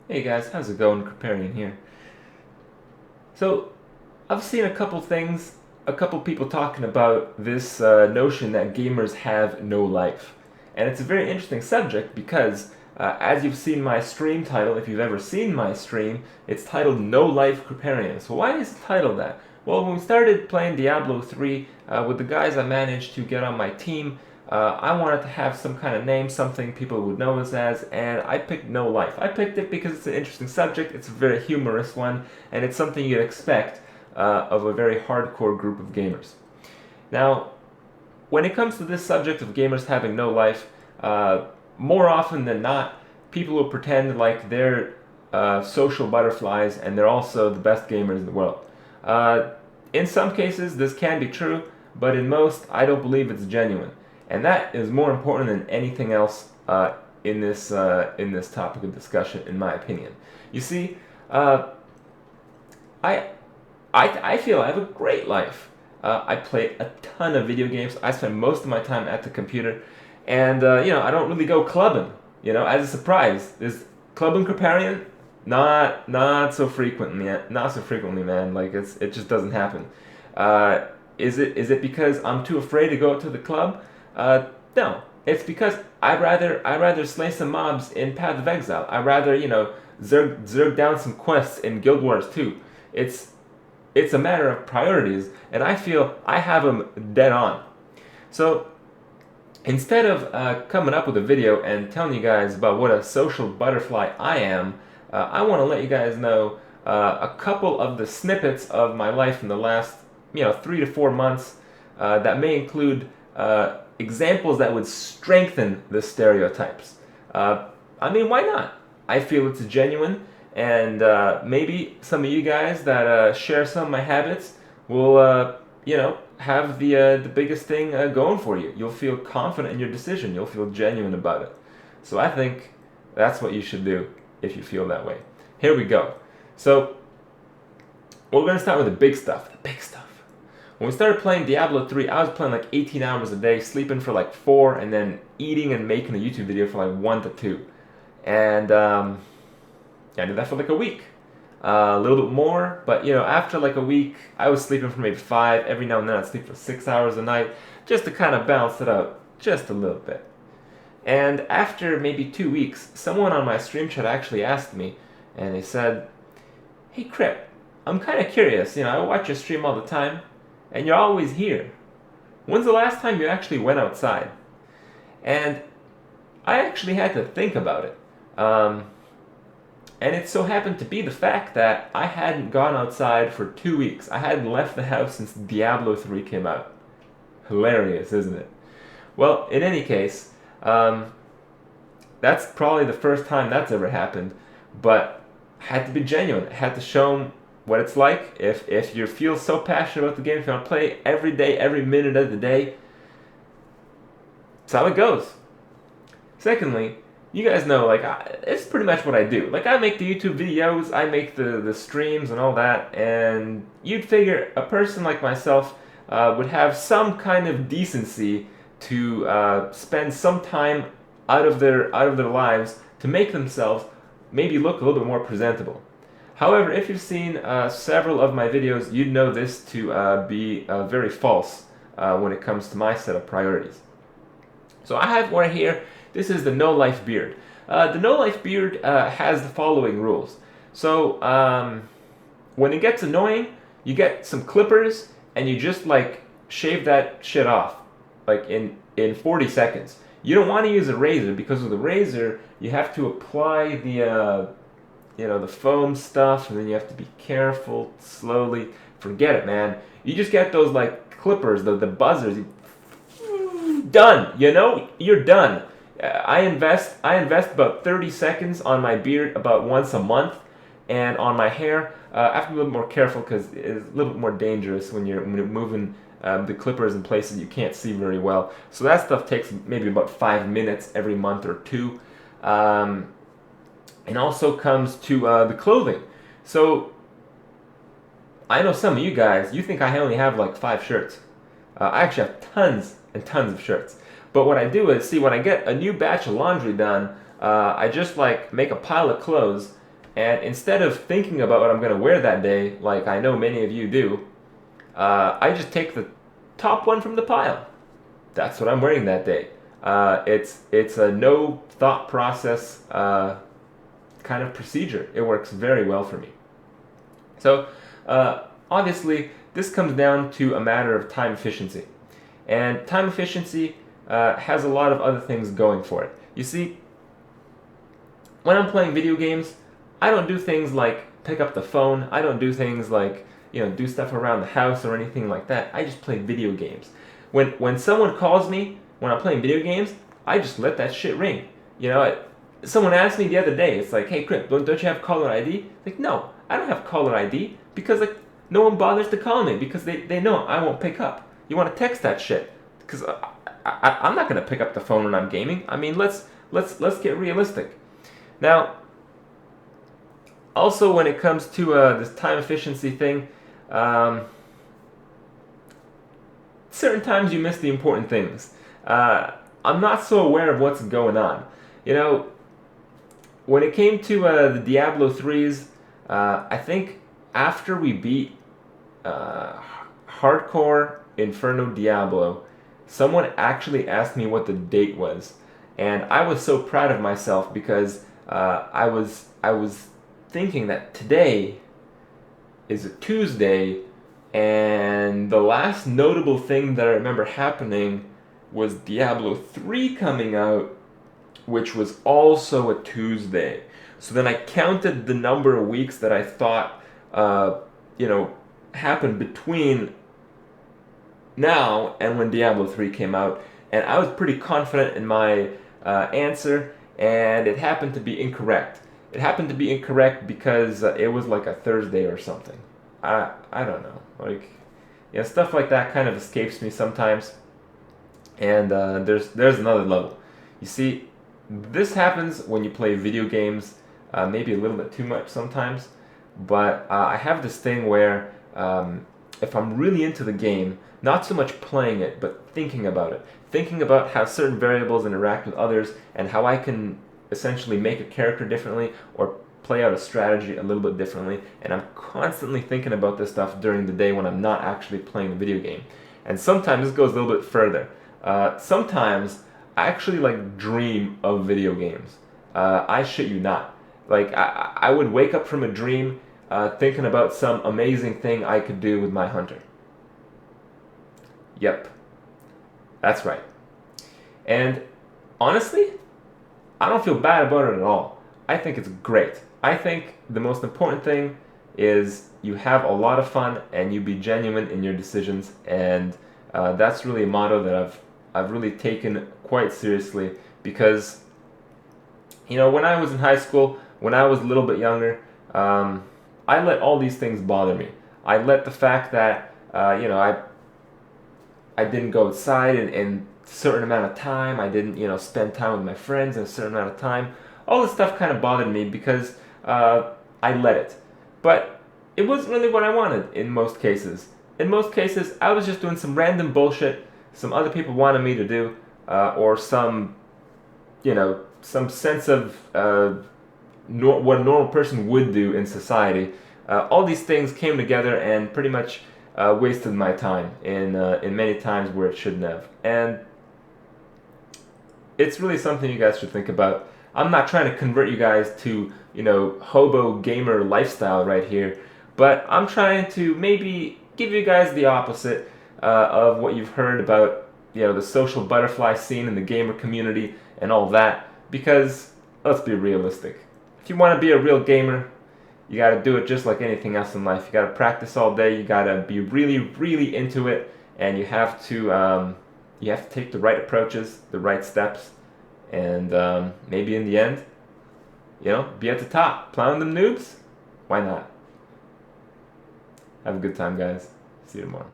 Hey guys, how's it going? Kriparian here. So, I've seen a couple things, a couple people talking about this notion that gamers have no life. And it's a very interesting subject because, as you've seen my stream title, if you've ever seen my stream, it's titled No Life Kriparian. So, why is it titled that? Well, when we started playing Diablo 3 with the guys I managed to get on my team, I wanted to have some kind of name, something people would know us as, and I picked No Life. I picked it because it's an interesting subject, it's a very humorous one, and it's something you'd expect of a very hardcore group of gamers. Now, when it comes to this subject of gamers having no life, more often than not, people will pretend like they're social butterflies and they're also the best gamers in the world. In some cases, this can be true, but in most, I don't believe it's genuine. And that is more important than anything else in this topic of discussion, in my opinion. You see, I, I feel I have a great life. I play a ton of video games. I spend most of my time at the computer, and I don't really go clubbing. As a surprise, is clubbing Kriparian? Not so frequently, not so frequently, man. Like it just doesn't happen. Is it because I'm too afraid to go to the club? No, it's because I'd rather slay some mobs in Path of Exile. I'd rather zerg down some quests in Guild Wars 2. It's a matter of priorities, and I feel I have them dead on. So instead of coming up with a video and telling you guys about what a social butterfly I am, I want to let you guys know a couple of the snippets of my life in the last 3 to 4 months that may include examples that would strengthen the stereotypes. Why not? I feel it's genuine, and maybe some of you guys that share some of my habits will, have the biggest thing going for you. You'll feel confident in your decision. You'll feel genuine about it. So I think that's what you should do if you feel that way. Here we go. So we're going to start with the big stuff. The big stuff. When we started playing Diablo 3, I was playing like 18 hours a day, sleeping for like 4, and then eating and making a YouTube video for like 1 to 2. And I did that for like a week. A little bit more, but after like a week, I was sleeping for maybe 5. Every now and then I'd sleep for 6 hours a night, just to kind of balance it out just a little bit. And after maybe 2 weeks, someone on my stream chat actually asked me, and they said, "Hey Kripp, I'm kind of curious, I watch your stream all the time, and you're always here. When's the last time you actually went outside?" And I actually had to think about it. And it so happened to be the fact that I hadn't gone outside for 2 weeks. I hadn't left the house since Diablo 3 came out. Hilarious, isn't it? Well, in any case, that's probably the first time that's ever happened, but I had to be genuine. I had to show them what it's like. If you feel so passionate about the game, if you want to play every day, every minute of the day, that's how it goes. Secondly, you guys know, it's pretty much what I do. Like, I make the YouTube videos, I make the streams and all that, and you'd figure a person like myself would have some kind of decency to spend some time out of their lives to make themselves maybe look a little bit more presentable. However, if you've seen several of my videos, you'd know this to be very false when it comes to my set of priorities. So I have one here. This is the Nolife beard. The Nolife beard has the following rules. So when it gets annoying, you get some clippers and you just shave that shit off in 40 seconds. You don't want to use a razor because with a razor you have to apply the foam stuff, and then you have to be careful, slowly. Forget it, man. You just get those clippers, the buzzers. Done. You're done. I invest about 30 seconds on my beard about once a month, and on my hair I have to be a little more careful because it's a little bit more dangerous when you're moving the clippers in places you can't see very well. So that stuff takes maybe about 5 minutes every month or 2. And also comes to the clothing. So I know some of you guys, you think I only have 5 shirts. I actually have tons and tons of shirts. But what I do is, see, when I get a new batch of laundry done, I just make a pile of clothes, And instead of thinking about what I'm going to wear that day, like I know many of you do, I just take the top one from the pile. That's what I'm wearing that day. It's a no thought process kind of procedure. It works very well for me. So obviously, this comes down to a matter of time efficiency. And time efficiency has a lot of other things going for it. You see, when I'm playing video games, I don't do things like pick up the phone. I don't do things like, do stuff around the house or anything like that. I just play video games. When someone calls me when I'm playing video games, I just let that shit ring. Someone asked me the other day, it's like, hey, Kripp, don't you have caller ID? Like, no, I don't have caller ID because no one bothers to call me because they know I won't pick up. You want to text that shit because I'm not going to pick up the phone when I'm gaming. I mean, let's get realistic. Now, also when it comes to this time efficiency thing, certain times you miss the important things. I'm not so aware of what's going on. When it came to the Diablo 3s, I think after we beat Hardcore Inferno Diablo, someone actually asked me what the date was, and I was so proud of myself because I was thinking that today is a Tuesday, and the last notable thing that I remember happening was Diablo 3 coming out, which was also a Tuesday. So then I counted the number of weeks that I thought, happened between now and when Diablo 3 came out, and I was pretty confident in my answer, and it happened to be incorrect. It happened to be incorrect because it was like a Thursday or something. I don't know. Stuff like that kind of escapes me sometimes. And there's another level. You see, this happens when you play video games, maybe a little bit too much sometimes. But I have this thing where if I'm really into the game, not so much playing it, but thinking about it. Thinking about how certain variables interact with others and how I can essentially make a character differently or play out a strategy a little bit differently. And I'm constantly thinking about this stuff during the day when I'm not actually playing the video game. And sometimes this goes a little bit further. Sometimes I actually dream of video games. I shit you not. I would wake up from a dream thinking about some amazing thing I could do with my hunter. Yep, that's right. And honestly, I don't feel bad about it at all. I think it's great. I think the most important thing is you have a lot of fun and you be genuine in your decisions, and that's really a motto that I've really taken quite seriously because, when I was in high school, when I was a little bit younger, I let all these things bother me. I let the fact that, I didn't go outside in a certain amount of time. I didn't, spend time with my friends in a certain amount of time. All this stuff kind of bothered me because I let it. But it wasn't really what I wanted in most cases. In most cases, I was just doing some random bullshit some other people wanted me to do, or some sense of what a normal person would do in society. All these things came together and pretty much wasted my time in many times where it shouldn't have. And it's really something you guys should think about. I'm not trying to convert you guys to, hobo gamer lifestyle right here, but I'm trying to maybe give you guys the opposite of what you've heard about, the social butterfly scene in the gamer community and all that, because let's be realistic. If you want to be a real gamer, you got to do it just like anything else in life. You got to practice all day. You got to be really, really into it, and you have to take the right approaches, the right steps, and maybe in the end, be at the top. Plowing them noobs? Why not? Have a good time, guys. See you tomorrow.